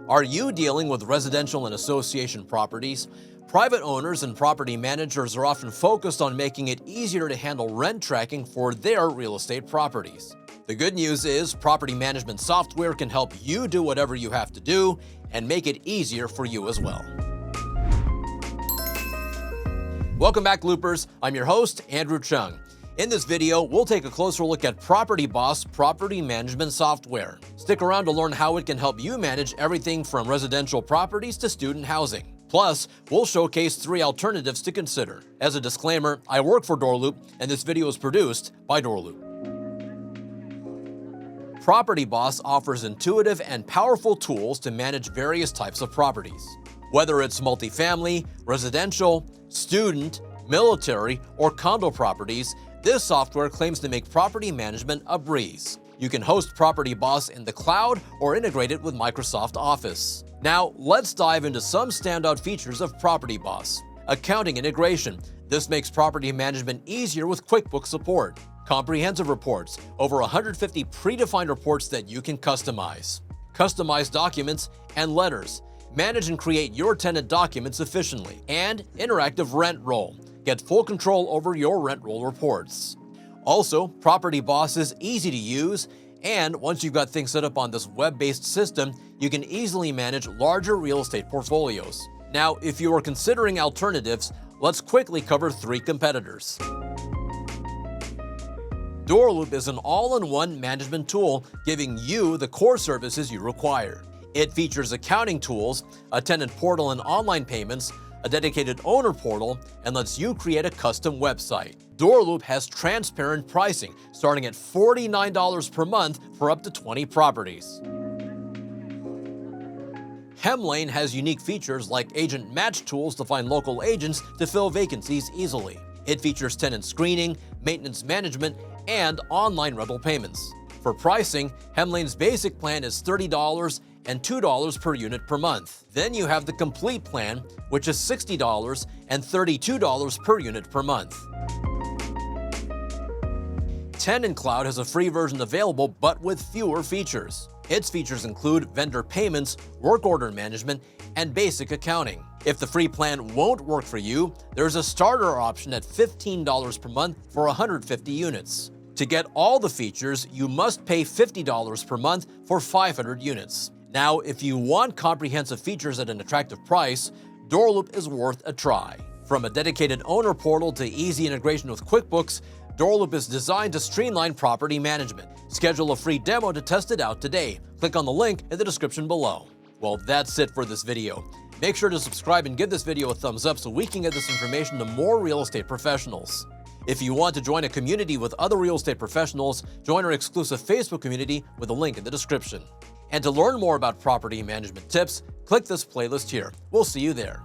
Are you dealing with residential and association properties? Private owners and property managers are often focused on making it easier to handle rent tracking for their real estate properties. The good news is property management software can help you do whatever you have to do and make it easier for you as well. Welcome back, Loopers. I'm your host, Andrew Chung. In this video, we'll take a closer look at PropertyBoss property management software. Stick around to learn how it can help you manage everything from residential properties to student housing. Plus, we'll showcase 3 alternatives to consider. As a disclaimer, I work for DoorLoop, and this video is produced by DoorLoop. PropertyBoss offers intuitive and powerful tools to manage various types of properties. Whether it's multifamily, residential, student, military, or condo properties, this software claims to make property management a breeze. You can host PropertyBoss in the cloud or integrate it with Microsoft Office. Now, let's dive into some standout features of PropertyBoss. Accounting integration. This makes property management easier with QuickBooks support. Comprehensive reports. Over 150 predefined reports that you can customize. Customized documents and letters. Manage and create your tenant documents efficiently. And interactive rent roll. Get full control over your rent roll reports. Also, PropertyBoss is easy to use, and once you've got things set up on this web-based system, you can easily manage larger real estate portfolios. Now, if you are considering alternatives, let's quickly cover 3 competitors. DoorLoop is an all-in-one management tool giving you the core services you require. It features accounting tools, a tenant portal and online payments, a dedicated owner portal, and lets you create a custom website. DoorLoop has transparent pricing, starting at $49 per month for up to 20 properties. Hemlane has unique features like agent match tools to find local agents to fill vacancies easily. It features tenant screening, maintenance management, and online rental payments. For pricing, Hemlane's basic plan is $30 and $2 per unit per month. Then you have the complete plan, which is $60 and $32 per unit per month. TenantCloud has a free version available, but with fewer features. Its features include vendor payments, work order management, and basic accounting. If the free plan won't work for you, there's a starter option at $15 per month for 150 units. To get all the features, you must pay $50 per month for 500 units. Now, if you want comprehensive features at an attractive price, DoorLoop is worth a try. From a dedicated owner portal to easy integration with QuickBooks, DoorLoop is designed to streamline property management. Schedule a free demo to test it out today. Click on the link in the description below. Well, that's it for this video. Make sure to subscribe and give this video a thumbs up so we can get this information to more real estate professionals. If you want to join a community with other real estate professionals, join our exclusive Facebook community with a link in the description. And to learn more about property management tips, click this playlist here. We'll see you there.